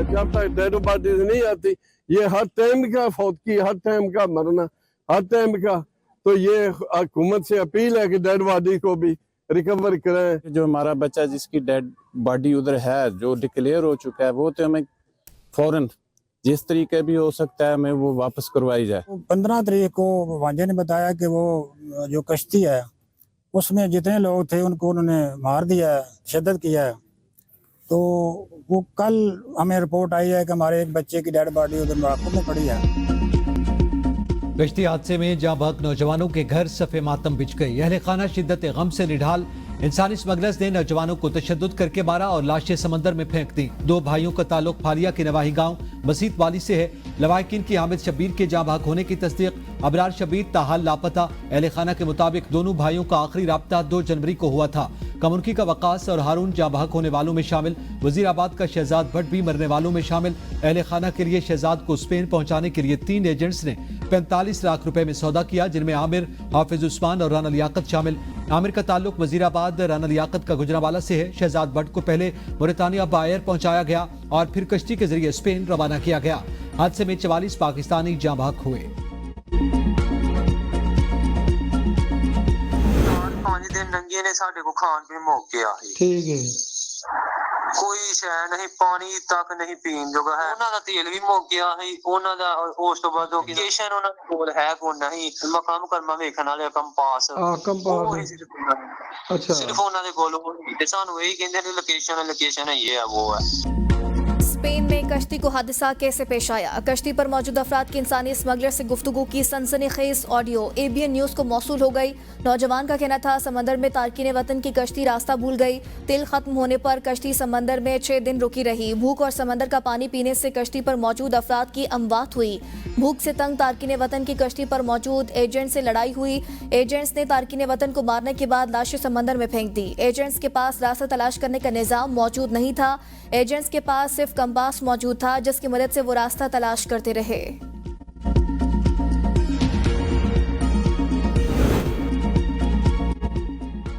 जब तक dead bodies नहीं आती, ये हर टाइम का फौतकी, हर टाइम का मरना, हर टाइम का। तो ये हुकूमत से अपील है कि डेड बॉडी को भी रिकवर करें। जो हमारा बच्चा जिसकी डेड बॉडी उधर है, जो डिक्लेयर हो चुका है, वो तो हमें फौरन जिस तरीके भी हो सकता है हमें वो वापस करवाई जाए। 15 तारीख को भांजे ने बताया कि वो जो कश्ती है उसमें जितने लोग थे उनको उन्होंने मार दिया है, तशद्दुद किया है। तो वो कल हमें रिपोर्ट आई है कि हमारे एक बच्चे की डेड बॉडी उधर मुआक़ब में पड़ी है। कश्ती हादसे में जाँ बहक नौजवानों के घर सफ़े मातम बिछ गई। अहले खाना शिद्दत गम से निढाल। इंसानी स्मगलर्स ने नौजवानों को तशद्दुद करके मारा और लाशें समंदर में फेंक दी। 2 भाइयों का ताल्लुक फालिया के नवाही गांव मसीत वाली से है। लवाहिकीन की हामिद शब्बीर के जाँ बहक होने की तस्दीक। अबरार शब्बीर ताहाल लापता। अहले खाना के मुताबिक दोनों भाइयों का आखिरी राब्ता 2 जनवरी को हुआ था। कमुनकी का वकास और हारून जाँ बहक होने वालों में शामिल। वजीराबाद का शहजाद भट्ट भी मरने वालों में शामिल। अहले खाना के लिए शहजाद को स्पेन पहुंचाने के लिए 3 एजेंट्स ने 45 लाख रुपए में सौदा किया, जिनमें आमिर, हाफिज उस्मान और राना लियाकत शामिल। आमिर का ताल्लुक वजीराबाद, राना लियाकत का गुजरावाला से है। शहजाद भट्ट को पहले मोरितानिया बायर पहुंचाया गया और फिर कश्ती के जरिए स्पेन रवाना किया गया। हादसे में 44 पाकिस्तानी जाँ बहक हुए। 5 दिन नंगे ने साडे को खान पीन मुक गया। ठीक है, कोई शै नहीं, पानी तक नहीं पीन जोगा है। ਉਹਨਾਂ ਦਾ ਤੇਲ ਵੀ ਮੁੱਕ ਗਿਆ ਸੀ, ਉਹਨਾਂ ਦਾ ਉਸ ਤੋਂ ਬਾਅਦ ਲੋਕੇਸ਼ਨ ਉਹਨਾਂ ਕੋਲ ਹੈ ਕੋ ਨਹੀਂ, ਮਕਾਮ ਕਰਮਾ ਵੇਖਣ ਵਾਲੇ ਕੰਪਾਸ ਕੰਪਾਸ अच्छा ਸਿਰਫ ਉਹਨਾਂ ਦੇ ਕੋਲ ਤੇ ਸਾਨੂੰ ਇਹੀ ਕਹਿੰਦੇ ਨੇ ਲੋਕੇਸ਼ਨ ਹੈ, ਇਹ ਹੈ ਉਹ है। स्पेन में कश्ती को हादसा कैसे पेश आया? कश्ती पर मौजूद अफराद की इंसानी स्मगलर से गुफ्तगू की सनसनीखेज ऑडियो ABN न्यूज को मौसूल हो गई। नौजवान का कहना था समंदर में तारकीन वतन की कश्ती रास्ता भूल गई। तेल खत्म होने पर कश्ती समंदर में 6 दिन रुकी रही। भूख और समंदर का पानी पीने से कश्ती पर मौजूद अफराद की अमवात हुई। भूख से तंग तारकीन वतन की कश्ती पर मौजूद एजेंट से लड़ाई हुई। एजेंट्स ने तारकीन वतन को मारने के बाद लाशें समंदर में फेंक दी। एजेंट्स के पास रास्ता तलाश करने का निजाम मौजूद नहीं था। एजेंट्स के पास सिर्फ कंपास मौजूद था, जिसकी मदद से वो रास्ता तलाश करते रहे।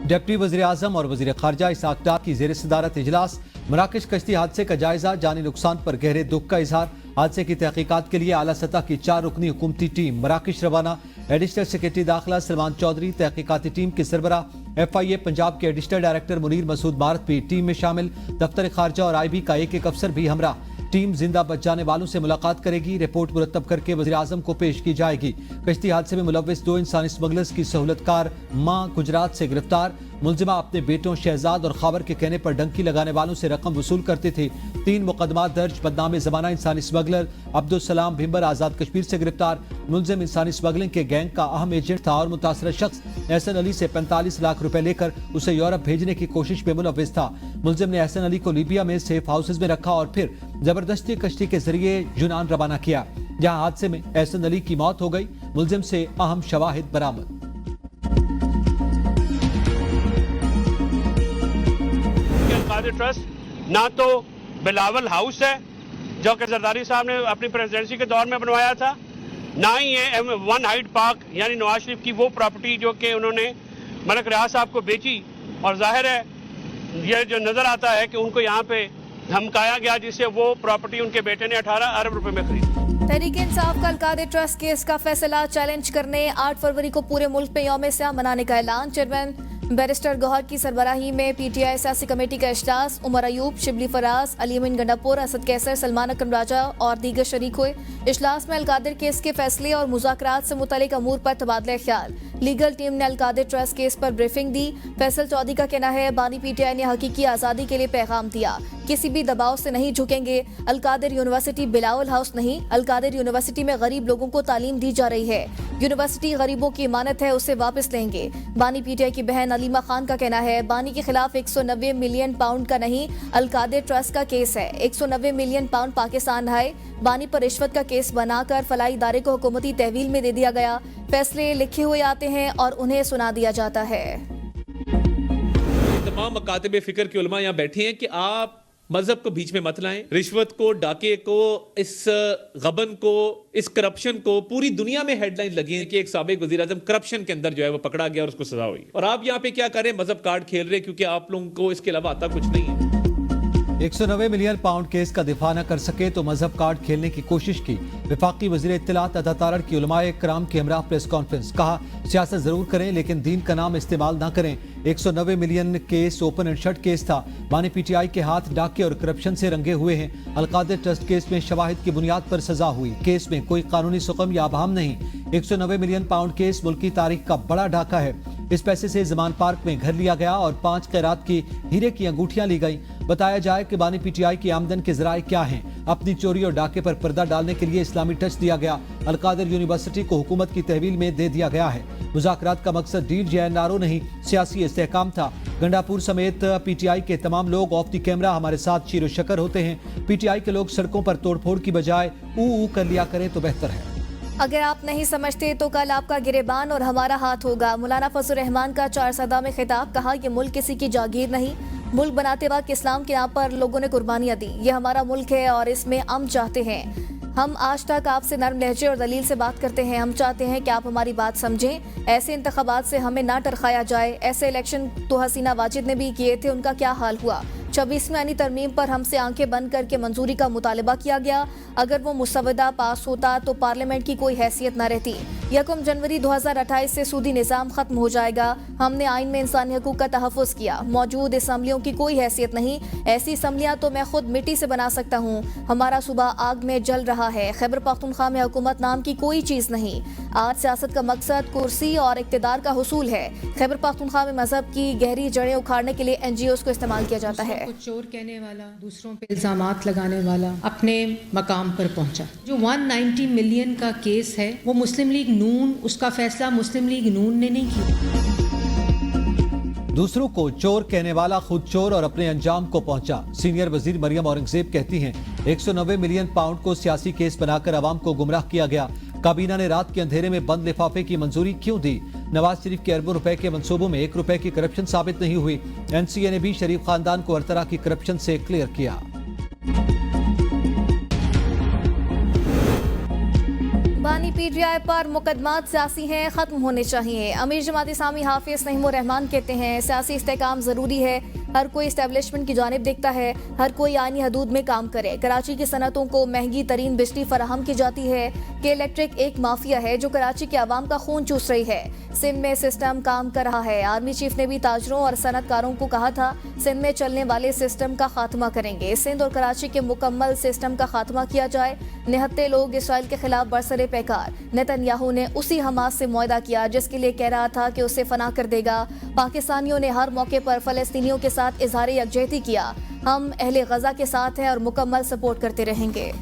डिप्टी वज़ीर आज़म और वज़ीर ख़ारजा इसहाक़ डार की ज़ेर सदारत इजलास। मराकश कश्ती हादसे का जायजा, जानी नुकसान पर गहरे दुख का इजहार। हादसे की तहकीकात के लिए आला सतह की 4 रुकनी हुकूमती टीम मराकश रवाना। एडिशनल सेक्रेटरी दाखिला सलमान चौधरी तहकीकाती टीम के सरबरा। FIA पंजाब के एडिशनल डायरेक्टर मुनीर मसूद मारत भी टीम में शामिल। दफ्तर खारजा और IB का एक अफसर भी हमरा। टीम जिंदा बच जाने वालों से मुलाकात करेगी। रिपोर्ट मुरतब करके वज़ीर आज़म को पेश की जाएगी। कश्ती हादसे में मुलव्विस 2 इंसानी स्मगलर्स की सहूलतकार मां गुजरात से गिरफ्तार। मुलजिमा अपने बेटों शहजाद और खाबर के कहने पर डंकी लगाने वालों से रकम वसूल करते थे। 3 मुकदमात दर्ज। बदनाम जमाना इंसानी स्मगलर अब्दुल सलाम भिम्बर आजाद कश्मीर से गिरफ्तार। मुलजिम इंसानी स्मगलिंग के गैंग का अहम एजेंट था और मुतासरा शख्स एहसन अली से 45 लाख रुपए लेकर उसे यूरोप भेजने की कोशिश में मुलव्विस था। मुलजिम ने एहसन अली को लीबिया में सेफ हाउसेज में रखा और फिर जबरदस्ती कश्ती के जरिए यूनान रवाना किया, जहां हादसे में एहसन अली की मौत हो गई। मुलजिम से अहम शवाहिद बरामद। ट्रस्ट ना तो बिलावल हाउस है जो कि जरदारी साहब ने अपनी प्रेसिडेंसी के दौर में बनवाया था, ना ही है M1 हाइट पार्क यानी नवाज शरीफ की वो प्रॉपर्टी जो कि उन्होंने मलक रियाज साहब को बेची। और जाहिर है ये जो नजर आता है कि उनको यहाँ पे धमकाया गया, जिससे वो प्रॉपर्टी उनके बेटे ने 18 अरब रुपए में खरीदी। तहरीक इंसाफ का अलकादे ट्रस्ट केस का फैसला चैलेंज करने 8 फरवरी को पूरे मुल्क में यौम सियाम मनाने का ऐलान। चेयरमैन बैरिस्टर गौहर की सरबराही में PTI सियासी कमेटी का इजलास। उमर अयूब, शिबली फराज, अली अमीन गंडापुर, असद कैसर, सलमान अकरम राजा और दीगर शरीक हुए। इजलास में अलकादिर केस के फैसले और मुज़ाकरात से मुतल्लिक अमूर पर तबादला ख्याल। लीगल टीम ने अलकादिर ट्रस्ट केस पर ब्रीफिंग दी। फैसल चौधरी का कहना है बानी PTI ने हकीकी आज़ादी के लिए पैगाम दिया, किसी भी दबाव से नहीं झुकेंगे। अलकादिर यूनिवर्सिटी बिलावल हाउस नहीं, अलकादिर यूनिवर्सिटी में गरीब लोगों को तालीम दी जा रही है। यूनिवर्सिटी गरीबों की इमानत है, उसे वापस लेंगे। बानी PTI की बहन अलीमा खान का कहना है बानी के खिलाफ 190 मिलियन पाउंड का नहीं, अलकादिर ट्रस्ट का केस है। 190 मिलियन पाउंड पाकिस्तान आए। बानी पर रिश्वत का केस बनाकर फलाई इदारे को हुकूमती तहवील में दे दिया गया। फैसले लिखे हुए आते हैं और उन्हें सुना दिया जाता है। तमाम मकातब फिक्र के उलमा यहाँ बैठे हैं कि आप मजहब को बीच में मत लाएं। रिश्वत को, डाके को, इस गबन को, इस करप्शन को पूरी दुनिया में हेडलाइन लगी है कि एक साबिक वजीर आजम करप्शन के अंदर जो है वो पकड़ा गया और उसको सजा हुई। और आप यहाँ पे क्या करें, मजहब कार्ड खेल रहे, क्योंकि आप लोगों को इसके अलावा आता कुछ नहीं है। 190 मिलियन पाउंड केस का दिफा न कर सके तो मजहब कार्ड खेलने की कोशिश की। वफाकी वज़ीर इत्तलात अता तारड़ की उलमाए कराम के हमरा प्रेस कॉन्फ्रेंस। कहा सियासत जरूर करें लेकिन दीन का नाम इस्तेमाल ना करें। 190 million case open and shut case था। बानी पीटीआई के हाथ डाके और करप्शन से रंगे हुए हैं। अलकादिर ट्रस्ट केस में शवाहिद की बुनियाद पर सजा हुई। केस में कोई कानूनी सुकम या अभाम नहीं। 190 मिलियन पाउंड केस मुल्क की तारीख का बड़ा डाका है। इस पैसे से जमान पार्क में घर लिया गया और 5 खैरात की हीरे की अंगूठियां ली गई। बताया जाए कि बानी पीटीआई की आमदन के जराए क्या हैं। अपनी चोरी और डाके पर पर्दा डालने के लिए इस्लामी टच दिया गया। अलकादिर यूनिवर्सिटी को हुकूमत की तहवील में दे दिया गया है। मुज़ाकरात का मकसद डील JNRO नहीं, सियासी इस्तेहकाम था। गंडापुर समेत पीटीआई के तमाम लोग ऑफ द कैमरा हमारे साथ शीरो शकर होते हैं। पीटीआई के लोग सड़कों पर तोड़फोड़ की बजाय ऊ कर लिया करें तो बेहतर है। अगर आप नहीं समझते तो कल आपका गिरेबान और हमारा हाथ होगा। मौलाना फजल रहमान का 4 सदा में खिताब। कहा यह मुल्क किसी की जागीर नहीं। मुल्क बनाते वक्त इस्लाम के नाम पर लोगों ने कुर्बानियां दी। ये हमारा मुल्क है और इसमें अमन चाहते हैं। हम आज तक आपसे नरम लहजे और दलील से बात करते हैं। हम चाहते हैं कि आप हमारी बात समझें। ऐसे इंतखाबात से हमें ना टरखाया जाए। ऐसे इलेक्शन तो हसीना वाजिद ने भी किए थे, उनका क्या हाल हुआ? 26वीं आईनी तरमीम पर हमसे आंखें बंद करके मंजूरी का मुतालबा किया गया। अगर वो मुसवदा पास होता तो पार्लियामेंट की कोई हैसियत न रहती। 1 जनवरी 2028 से सूदी निज़ाम खत्म हो जाएगा। हमने आइन में इंसानी हकूक का तहफ़्फ़ुज़ किया। मौजूद असम्बलियों की कोई हैसियत नहीं। ऐसी असम्बलियाँ तो मैं खुद मिट्टी से बना सकता हूँ। हमारा सूबा आग में जल रहा है। खैबर पख्तूनख्वा में हुकूमत नाम की कोई चीज़ नहीं। आज सियासत का मकसद कुर्सी और इक़्तिदार का हुसूल है। खैबर पख्तूनख्वा में मजहब की गहरी जड़ें उखाड़ने के लिए NGOs को इस्तेमाल किया जाता है। कुछ चोर कहने वाला, दूसरों पे इल्जामात लगाने वाला अपने मकाम पर पहुंचा। जो 190 मिलियन का केस है वो मुस्लिम लीग नून, उसका फैसला मुस्लिम लीग नून ने नहीं किया। दूसरों को चोर कहने वाला खुद चोर और अपने अंजाम को पहुंचा। सीनियर वजीर मरियम औरंगजेब कहती हैं 190 मिलियन पाउंड को सियासी केस बनाकर अवाम को गुमराह किया गया। काबीना ने रात के अंधेरे में बंद लिफाफे की मंजूरी क्यों दी? नवाज शरीफ के अरबों रुपए के मंसूबों में 1 रुपए की करप्शन साबित नहीं हुई। NCA ने भी शरीफ खानदान को हर तरह की करप्शन से क्लियर किया। बानी पीटीआई पर मुकदमात सियासी हैं, खत्म होने चाहिए। अमीर जमात इस्लामी हाफिज नईमुर रहमान कहते हैं सियासी इस्तेहकाम जरूरी है। हर कोई एस्टेब्लिशमेंट की जानिब देखता है। हर कोई आईनी हदूद में काम करे। कराची की सनतों को महंगी तरीन बिजली फराहम की जाती है कि इलेक्ट्रिक एक माफिया है जो कराची के आवाम का खून चूस रही है। सिंध में सिस्टम काम कर रहा है। आर्मी चीफ ने भी ताजरों और सनतकारों को कहा था सिंध में चलने वाले सिस्टम का खात्मा करेंगे। सिंध और कराची के मुकम्मल सिस्टम का खात्मा किया जाए। निहत्ते लोग इसराइल के खिलाफ बरसरे पैकार। नेतन्याहू ने उसी हमास से मुआहदा किया जिसके लिए कह रहा था कि उसे फना कर देगा। पाकिस्तानियों ने हर मौके पर फलस्तीनियों के साथ इजहार यकजहती किया। हम अहले गजा के साथ हैं और मुकम्मल सपोर्ट करते रहेंगे।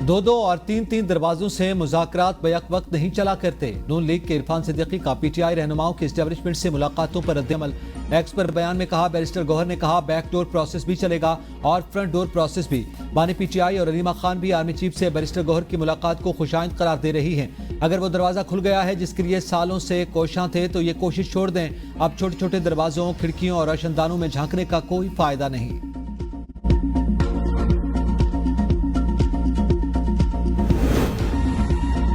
2-2 और 3-3 दरवाजों से मुज़ाकरात बैक वक्त नहीं चला करते। नून लीग के इरफान सिद्दीकी का पीटीआई रहनुमाओं के एस्टेब्लिशमेंट से मुलाकातों पर रद्दअमल। एक्स पर बयान में कहा बैरिस्टर गौहर ने कहा बैकडोर प्रोसेस भी चलेगा और फ्रंट डोर प्रोसेस भी। बानी पीटीआई और अलीमा खान भी आर्मी चीफ से बैरिस्टर गौहर की मुलाकात को खुशाइंद करार दे रही हैं। अगर वो दरवाजा खुल गया है जिसके लिए सालों से कोशां थे तो ये कोशिश छोड़ दें। अब छोटे छोटे दरवाजों, खिड़कियों और रोशनदानों में झांकने का कोई फायदा नहीं।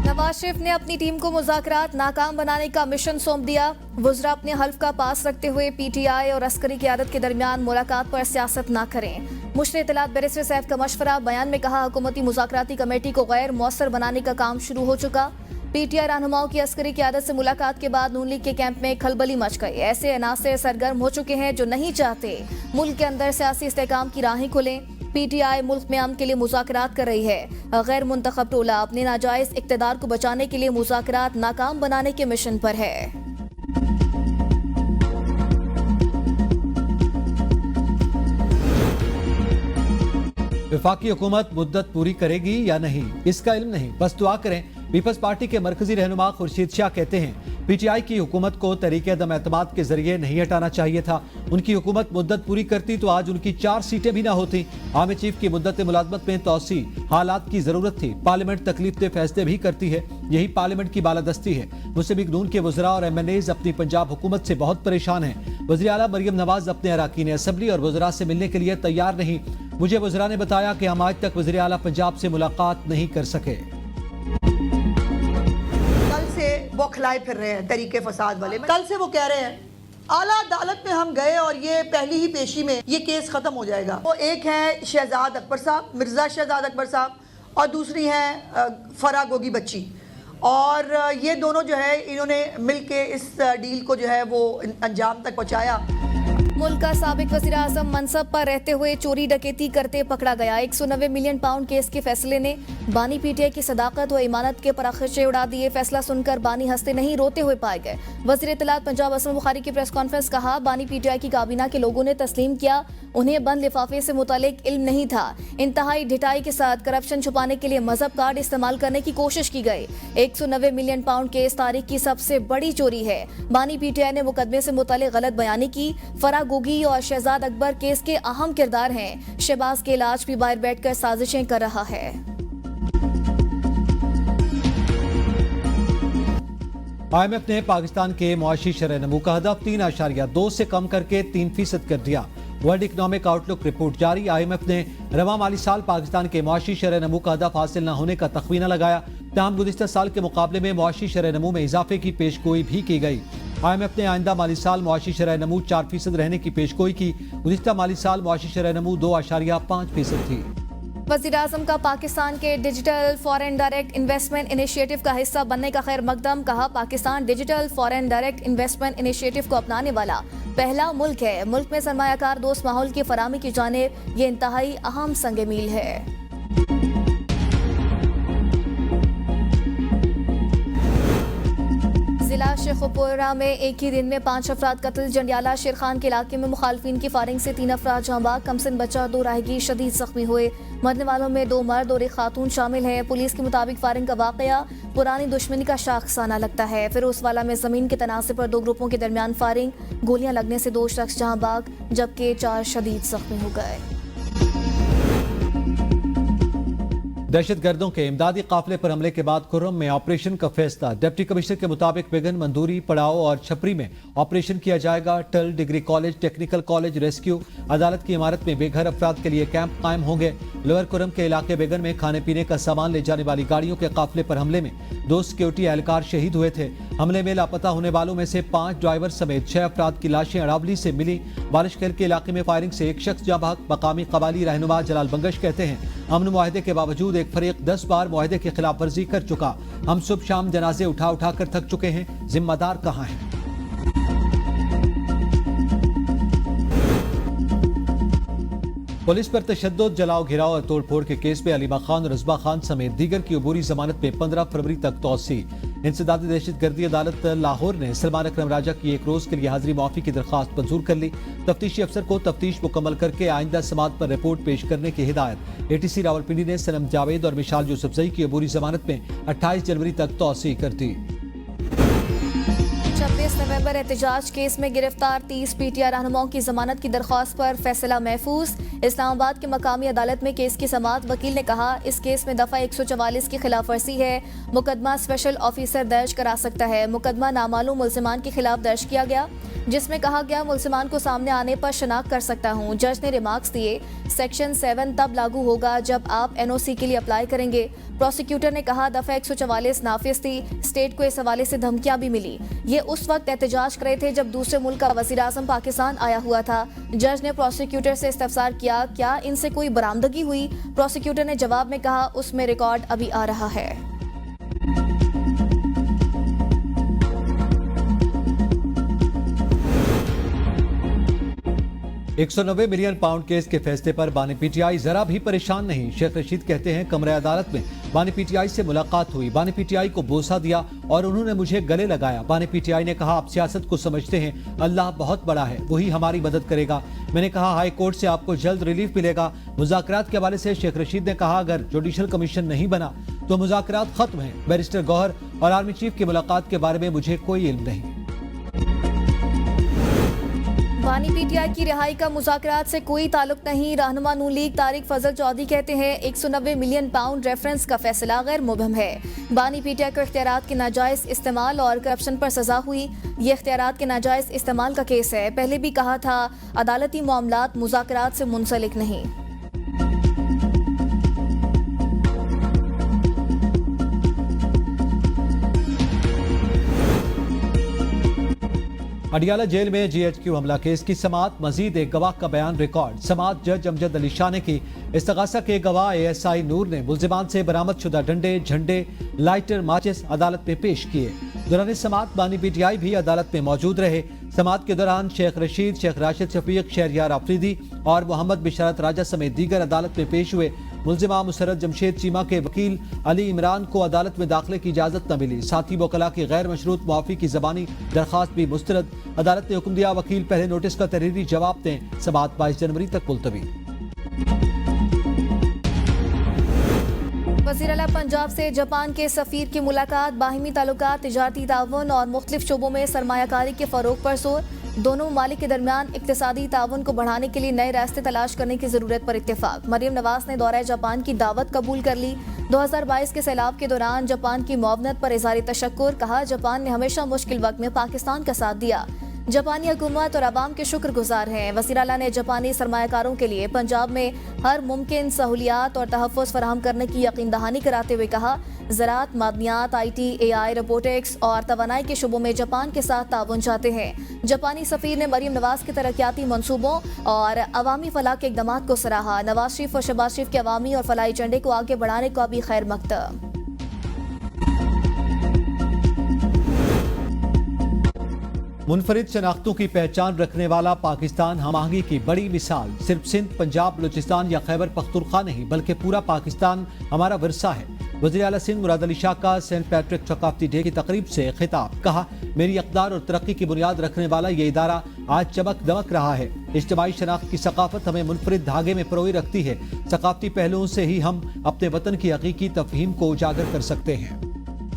नवाज शरीफ ने अपनी टीम को मुज़ाकरात नाकाम बनाने का मिशन सौंप दिया। वज़रा अपने हल्फ का पास रखते हुए पीटीआई और अस्करी क़यादत के दरमियान मुलाकात पर सियासत न करें। मुश्र इत्तलात बैरिस्टर सैफ का मशवरा। बयान में कहा हुकूमती मुज़ाकराती कमेटी को गैर मौसर बनाने का काम शुरू हो चुका। पीटीआई रहनुमाओं की अस्करी क़यादत से मुलाकात के बाद नून लीग के कैंप में खलबली मच गई। ऐसे अनासर सरगर्म हो चुके हैं जो नहीं चाहते मुल्क के अंदर सियासी इस्तेहकाम की राहें खुलें। पीटीआई मुल्क में अमन के लिए मुज़ाकरात कर रही है। गैर मुंतखब टोला अपने नाजायज इक़्तिदार को बचाने के लिए मुज़ाकरात नाकाम बनाने के मिशन पर है। वफाकी हुकूमत मुद्दत पूरी करेगी या नहीं इसका इल्म नहीं, बस दुआ करें। पीपल्स पार्टी के मरकजी रहनुमा खुर्शीद शाह कहते हैं पीटीआई की हुकूमत को तरीके अदम एतमाद के जरिए नहीं हटाना चाहिए था। उनकी हुकूमत मुद्दत पूरी करती तो आज उनकी 4 सीटें भी ना होती। आर्मी चीफ की मुद्दत मुलाजमत में तोसी हालात की जरूरत थी। पार्लियामेंट तकलीफ दे फैसले भी करती है, यही पार्लियामेंट की बालादस्ती है। मुस्लिम लीग नून के वज़रा और MNAs अपनी पंजाब हुकूमत से बहुत परेशान हैं। वज़ीर आला मरियम नवाज अपने अराकीन असम्बली और वज़रा से मिलने के लिए तैयार नहीं। मुझे वज़रा ने बताया कि हम आज तक वज़ीर आला पंजाब से मुलाकात नहीं कर सके। कल से वो खिलाए फिर रहे हैं तरीके फसाद वाले। कल से वो कह रहे हैं आला अदालत में हम गए और ये पहली ही पेशी में ये केस खत्म हो जाएगा। वो एक है शहजाद अकबर साहब, मिर्ज़ा शहजाद अकबर साहब, और दूसरी है फरा गोगी बच्ची, और ये दोनों जो है इन्होंने मिलके इस डील को जो है वो अंजाम तक पहुंचाया। मुल्क का साबिक वज़ीर आज़म मनसब पर रहते हुए चोरी डकैती करते पकड़ा गया। 190 मिलियन पाउंड केस के फैसले ने बानी पीटीआई की सदाकत व ईमानत के पराखचे उड़ा दिए। फैसला सुनकर बानी हंसते नहीं रोते हुए पाए गए। वज़ीर इत्तलात पंजाब असलम बुखारी की प्रेस कॉन्फ्रेंस कहा, बानी पीटीआई की काबीना के लोगों ने तस्लीम किया उन्हें बंद लिफाफे से मुतालिक इल्म नहीं था। इंतहाई ढिठाई के साथ करप्शन छुपाने के लिए मजहब कार्ड इस्तेमाल करने की कोशिश की गई। 190 मिलियन पाउंड केस तारीख की सबसे बड़ी चोरी है। बानी पीटीआई ने मुकदमे से मुतालिक गलत बयानी की। फरा गोगी और शहजाद अकबर केस के अहम किरदार हैं। शहबाज के इलाज भी बाहर बैठकर साजिशें कर रहा है। IMF ने पाकिस्तान के मुआशी शरह नमू का हदफ 3.2 से कम करके 3% कर दिया। वर्ल्ड इकनॉमिक आउटलुक रिपोर्ट जारी। IMF ने रवा माली साल पाकिस्तान के मुआशी शरह नमू का हदफ हासिल न होने का तखमीना लगाया। तमाम गुज़िश्ता साल के मुकाबले में मुआशी शरह नमू में इजाफे की पेशगोई भी की गई। IMF ने आइंदा माली साल मुआशी शरह नमू 4% रहने की पेशगोई की। गुज़िश्ता माली साल मुआशी शरह नमू 2.5% थी। वज़ीर आज़म का पाकिस्तान के digital foreign direct investment initiative का हिस्सा बनने का खैर मकदम। कहा, Pakistan digital foreign direct investment initiative को अपनाने वाला पहला मुल्क है। मुल्क में सरमायाकार दोस्त माहौल की फराहमी की जानिब ये इंतहाई अहम संग मील है। जिला शेखुपुरा में एक ही दिन में 5 अफराद कत्ल। जंडियाला शेर खान के इलाके में मुखालफिन की फायरिंग से 3 अफराद जांबाग। कमसिन बच्चा 2 राहगीर शदीद जख्मी हुए। मरने वालों में 2 मर्द और 1 खातून शामिल है। पुलिस के मुताबिक फायरिंग का वाकया पुरानी दुश्मनी का शाखसाना लगता है। फिरोजवाला में जमीन के तनाज़े पर 2 ग्रुपों के दरमियान फायरिंग। गोलियां लगने से 2 शख्स जांबाग जबकि 4 शदीद जख्मी हो गए। दहशतगर्दों के इमदादी काफिले पर हमले के बाद खुर्रम में ऑपरेशन का फैसला। डिप्टी कमिश्नर के मुताबिक बिगन, मंदूरी, पड़ाव और छपरी में ऑपरेशन किया जाएगा। टल, degree college, technical college, rescue, अदालत की इमारत में बेघर अफराद के लिए कैंप कायम होंगे। लोअर खुर्रम के इलाके बिगन में खाने पीने का सामान ले जाने वाली गाड़ियों के काफिले पर हमले में 2 सिक्योरिटी एहलकार शहीद हुए थे। हमले में लापता होने वालों में से 5 ड्राइवर समेत 6 अफराद की लाशें अरावली से मिली। बारिश खेल के इलाके में फायरिंग से 1 शख्स जांबाग। मकामी कबाली रहनुमा जलाल बंगश कहते हैं, अमन मुआहदे के बावजूद एक फरीक 10 बार मुआहदे की खिलाफ वर्जी कर चुका। हम सुबह शाम जनाजे उठा उठा कर थक चुके हैं। जिम्मेदार कहां हैं? पुलिस पर तशद्दुद, जलाओ, घिराव और तोड़फोड़ के केस में अलीमा खान और रज़बा खान समेत दीगर की अबूरी जमानत में 15 फरवरी तक तौसी। इंसदादी दहशतगर्दी अदालत लाहौर ने सलमान अकरम राजा की 1 रोज के लिए हाजिरी माफी की दरख्वास्त मंजूर कर ली। तफ्तीशी अफसर को तफ्तीश मुकम्मल करके आइंदा समात पर रिपोर्ट पेश करने की हिदायत। ATC रावलपिंडी ने सनम जावेद और मिशाल यूसुफजई की अबूरी जमानत में 28 जनवरी तक तौसी कर दी। 26 नवंबर एहतजाज केस में गिरफ्तार 30 PTI रहनुमाओं की जमानत की दरख्वास्त पर फैसला महफूज। इस्लामाबाद की मकामी अदालत में केस की समाअत। वकील ने कहा, इस केस में दफा 144 की खिलाफ वर्जी है। मुकदमा स्पेशल ऑफिसर दर्ज करा सकता है। मुकदमा नामालूम मुल्जिमान के खिलाफ दर्ज किया गया, जिसमें कहा गया मुल्जिमान को सामने आने पर शनाख्त कर सकता हूँ। जज ने रिमार्क्स दिए, सेक्शन 7 तब लागू होगा जब आप NOC के लिए अप्लाई करेंगे। प्रोसिक्यूटर ने कहा, दफा 144 नाफिज थी। स्टेट को इस हवाले से धमकियां भी मिली। ये उस वक्त एहतजाज कर रहे थे जब दूसरे मुल्क का वज़ीर आज़म पाकिस्तान आया हुआ था। जज ने प्रोसिक्यूटर से इस्तफसार किया, क्या इनसे कोई बरामदगी हुई? प्रोसिक्यूटर ने जवाब में कहा, उसमें रिकॉर्ड अभी आ रहा है। 190 मिलियन पाउंड केस के फैसले पर बानी PTI जरा भी परेशान नहीं। शेख रशीद कहते हैं, कमरे अदालत में बानी PTI से मुलाकात हुई। बानी PTI को बोसा दिया और उन्होंने मुझे गले लगाया। बानी PTI ने कहा, आप सियासत को समझते हैं, अल्लाह बहुत बड़ा है, वही हमारी मदद करेगा। मैंने कहा, हाई कोर्ट से आपको जल्द रिलीफ मिलेगा। मुज़ाकरात के हवाले से शेख रशीद ने कहा, अगर जुडिशल कमीशन नहीं बना तो मुज़ाकरात खत्म है। बैरिस्टर गौहर और आर्मी चीफ की मुलाकात के बारे में मुझे कोई इल्म नहीं। बानी PTI की रिहाई का मुज़ाकरात से कोई ताल्लुक नहीं। रहनुमा नून लीग तारिक फजल चौधरी कहते हैं, 190 मिलियन पाउंड रेफरेंस का फैसला गैर मुबहम है। बानी PTI को इख्तियारात के नाजायज इस्तेमाल और करप्शन पर सजा हुई। ये इख्तियारात के नाजायज इस्तेमाल का केस है। पहले भी कहा था, अदालती मामलात मुज़ाकरात से मुंसलिक नहीं। अडियाला जेल में GHQ हमला केस की समाअत, मजीद एक गवाह का बयान रिकॉर्ड। समाअत जज अमजद अली शाह ने की। इस्तगासा के गवाह ASI नूर ने मुल्जिमान से बरामद शुदा डंडे, झंडे, लाइटर, माचिस अदालत में पेश किए। दौरान समाअत बानी PTI भी अदालत में मौजूद रहे। समाअत के दौरान शेख रशीद, शेख राशिद शफीक, शहरियार आफरीदी और मोहम्मद बिशारत राजा समेत दीगर अदालत में पेश हुए। मुल्जिमा मुसर्रत जमशेद चीमा के वकील अली इमरान को अदालत में दाखिले की इजाजत न मिली। साथ ही वकला की गैर मशरूत मुआफी की ज़बानी दरख्वास्त भी मुस्तरद। अदालत ने हुक्म दिया वकील पहले नोटिस का तहरीरी जवाब दें। समाअत 22 जनवरी तक मुलतवी। वज़ीर आला पंजाब से जापान के सफ़ीर की मुलाकात, बाहिमी ताल्लुकात, तिजारती ताउन और मुख्तलिफ शोबों में सरमायाकारी के फ़रोग पर जोर। दोनों ममालिक के दरमियान इक्तिसादी ताउन को बढ़ाने के लिए नए रास्ते तलाश करने की ज़रूरत पर इत्तेफाक। मरियम नवाज ने दौरा जापान की दावत कबूल कर ली। 2022 के सैलाब के दौरान जापान की मुआवनत पर इज़हार तशक्कुर, कहा जापान ने हमेशा मुश्किल वक्त में पाकिस्तान का साथ दिया। जापानी हुकूमत और अवाम के शुक्रगुजार हैं। वज़ीर आला ने जापानी सरमायाकारों के लिए पंजाब में हर मुमकिन सहूलियात और तहफ़्फ़ुज़ फराहम करने की यकीन दहानी कराते हुए कहा, ज़राअत, मादनियात, IT, AI, रोबोटिक्स और तवानाई के शुबों में जापान के साथ ताउन चाहते हैं। जापानी सफ़ीर ने मरियम नवाज के तरक्याती मनसूबों और अवामी फलाह के इक़दामात को सराहा। नवाज शरीफ और शहबाज शरीफ के अवामी और फलाही एजेंडे को आगे बढ़ाने का भी खैर मकतब। मुनफरिद शनाख्तों की पहचान रखने वाला पाकिस्तान हम आहंगी की बड़ी मिसाल। सिर्फ सिंध, पंजाब, बलूचिस्तान या खैबर पख्तूनख्वा नहीं बल्कि पूरा पाकिस्तान हमारा विरसा है। वज़ीर आला सिंध मुराद अली शाह का सेंट पैट्रिक सकाफती डे की तकरीब से खिताब, कहा मेरी इक़दार और तरक्की की बुनियाद रखने वाला ये इदारा आज चमक दमक रहा है। इज्तिमाई शनाख्त की सकाफत हमें मुनफरिद धागे में परोई रखती है। सकाफती पहलुओं से ही हम अपने वतन की हकीकी तफहीम को उजागर कर सकते हैं।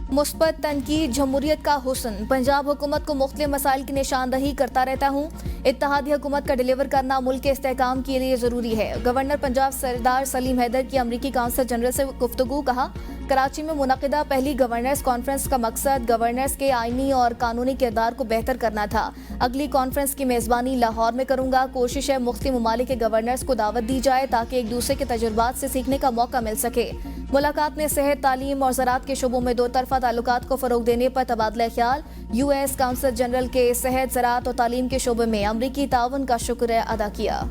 मुस्बत तनकीद जमहूरियत का हुस्न, पंजाब हुकूमत को मुख्तलिफ मसाइल की निशानदही करता रहता हूँ। इत्तेहादी हुकूमत का डिलीवर करना मुल्क के इस्तेहकाम के लिए ज़रूरी है। गवर्नर पंजाब सरदार सलीम हैदर की अमरीकी काउंसिल जनरल से गुफ्तगू, कहा कराची में मुनक़िदा पहली गवर्नर्स कॉन्फ्रेंस का मकसद गवर्नर्स के आइनी और कानूनी किरदार को बेहतर करना था। अगली कॉन्फ्रेंस की मेज़बानी लाहौर में करूँगा। कोशिश है मुख्तलिफ ममालिक के गवर्नर्स को दावत दी जाए ताकि एक दूसरे के तजुर्बात से सीखने का मौका मिल सके। मुलाकात में सेहत, तालीम और ज़राअत के शोबों में दो तरफा ताल्लुकात को फ़रोग देने पर तबादला ख्याल। US काउंसिल जनरल के सेहत, ज़राअत और तालीम के शोबे में अमरीकी ताउन का शुक्र अदा किया।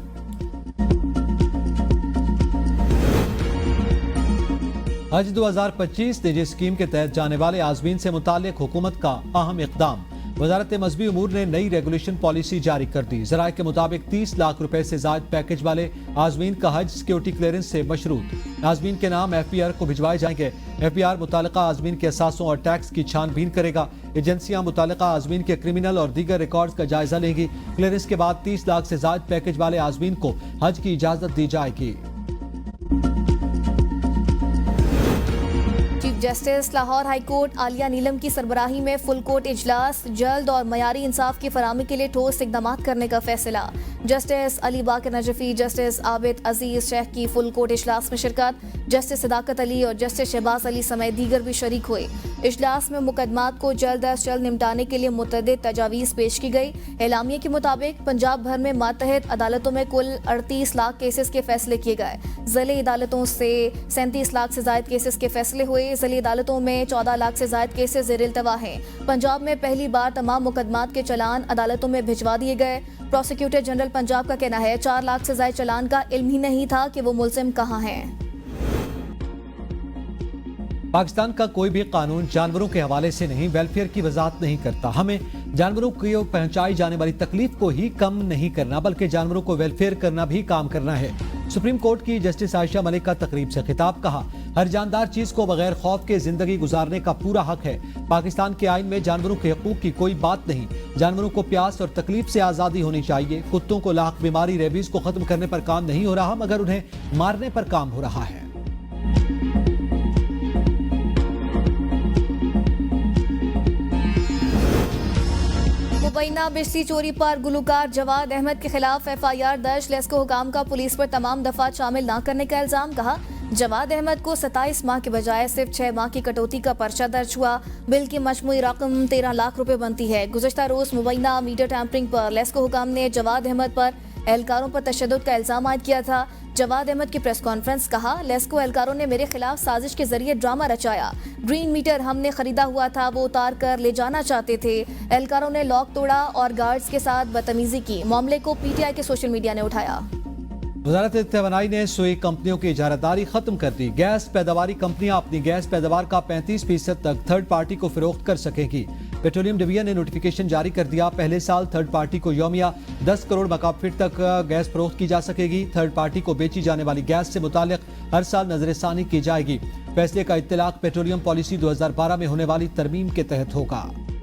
हज 2025 निजी स्कीम के तहत जाने वाले आज़मीन से मुताल्लिक हुकूमत का अहम इक़दाम। वजारत मजहबी उमूर ने नई रेगुलेशन पॉलिसी जारी कर दी। ज़राए के मुताबिक 30 लाख रुपए से ज़ायद पैकेज वाले आज़मीन का हज सिक्योरिटी क्लियरेंस से मशरूत। आज़मीन के नाम FPR को भिजवाए जाएंगे। FPR मुतालिका आज़मीन के असासों और टैक्स की छानबीन करेगा। एजेंसियां मुतालिका आज़मीन के क्रिमिनल और दीगर रिकॉर्ड्स का जायजा लेंगी। क्लियरेंस के बाद 30 लाख से ज़ायद पैकेज वाले आज़मीन को हज की इजाज़त दी जाएगी। Chief justice Lahore high court Aalia Neelam की सरबराही में फुल कोर्ट इजलास, जल्द और मयारी इंसाफ की फराहमी के लिए ठोस इकदाम करने का फैसला। जस्टिस अली बाकर नजफी, जस्टिस आबिद अजीज शेख की फुल कोर्ट इजलास में शिरकत। जस्टिस सदाकत अली और जस्टिस शहबाज अली समेत दीगर भी शरीक हुए। इजलास में मुकदमात को जल्द अज जल्द निपटाने के लिए मुतअद्दिद तजावीज़ पेश की गई। एलामिया के मुताबिक पंजाब भर में मातहत अदालतों में कुल 38 लाख केसेस के फैसले किए गए। ज़िले अदालतों से 37 लाख से ज़ायद केसेस के फैसले हुए। ज़िले अदालतों में 14 लाख से ज़ायद केसेस ज़ेर इल्तवा हैं। पंजाब में पहली बार तमाम मुकदमात के चलान अदालतों में भिजवा दिए गए। प्रोसिक्यूटर जनरल पंजाब का कहना है 4 लाख से ज़ायद चलान का इल्म ही नहीं था कि वो मुलजिम कहाँ हैं। पाकिस्तान का कोई भी कानून जानवरों के हवाले से नहीं, वेलफेयर की वजाहत नहीं करता। हमें जानवरों को पहुंचाई जाने वाली तकलीफ को ही कम नहीं करना बल्कि जानवरों को वेलफेयर करना भी काम करना है। सुप्रीम कोर्ट की जस्टिस आयशा मलिक का तकरीब से खिताब, कहा हर जानदार चीज को बगैर खौफ के जिंदगी गुजारने का पूरा हक है। पाकिस्तान के आइन में जानवरों के हकूक की कोई बात नहीं। जानवरों को प्यास और तकलीफ से आज़ादी होनी चाहिए। कुत्तों को लाख बीमारी रेबीज को खत्म करने पर काम नहीं हो रहा मगर उन्हें मारने पर काम हो रहा है। मुबैना बिजली चोरी पर गुलकार जवाद अहमद के खिलाफ FIR दर्ज। लेस्को हुकाम का पुलिस पर तमाम दफा शामिल न करने का इल्जाम, कहा जवाद अहमद को 27 माह के बजाय सिर्फ 6 माह की कटौती का पर्चा दर्ज हुआ। बिल की मजमूई रकम 13 लाख रुपए बनती है। गुज़श्ता रोज मुबैना मीटर टैंपरिंग पर लेस्को हुकाम ने जवाद अहमद पर एहलकारों पर तशद्दुद का इल्जाम आयद किया था। जवाद अहमद की प्रेस कॉन्फ्रेंस, कहा लेस्को एहलकारों ने मेरे खिलाफ साजिश के जरिए ड्रामा रचाया। ग्रीन मीटर हमने खरीदा हुआ था, वो उतार कर ले जाना चाहते थे। एहलकारों ने लॉक तोड़ा और गार्ड्स के साथ बदतमीजी की। मामले को पीटीआई के सोशल मीडिया ने उठाया। वजारत तवानाई ने सुई कंपनियों की इजारादारी खत्म कर दी। गैस पैदावारी कंपनियां अपनी गैस पैदावार का 35% तक थर्ड पार्टी को फरोख्त कर सकेंगी। पेट्रोलियम डिवीजन ने नोटिफिकेशन जारी कर दिया। पहले साल थर्ड पार्टी को यौमिया 10 करोड़ मकाब फीट तक गैस फरोख्त की जा सकेगी। थर्ड पार्टी को बेची जाने वाली गैस से मुतालिक हर साल नजरसानी की जाएगी। फैसले का इत्तलाक पेट्रोलियम पॉलिसी 2012 में होने वाली तरमीम के तहत होगा।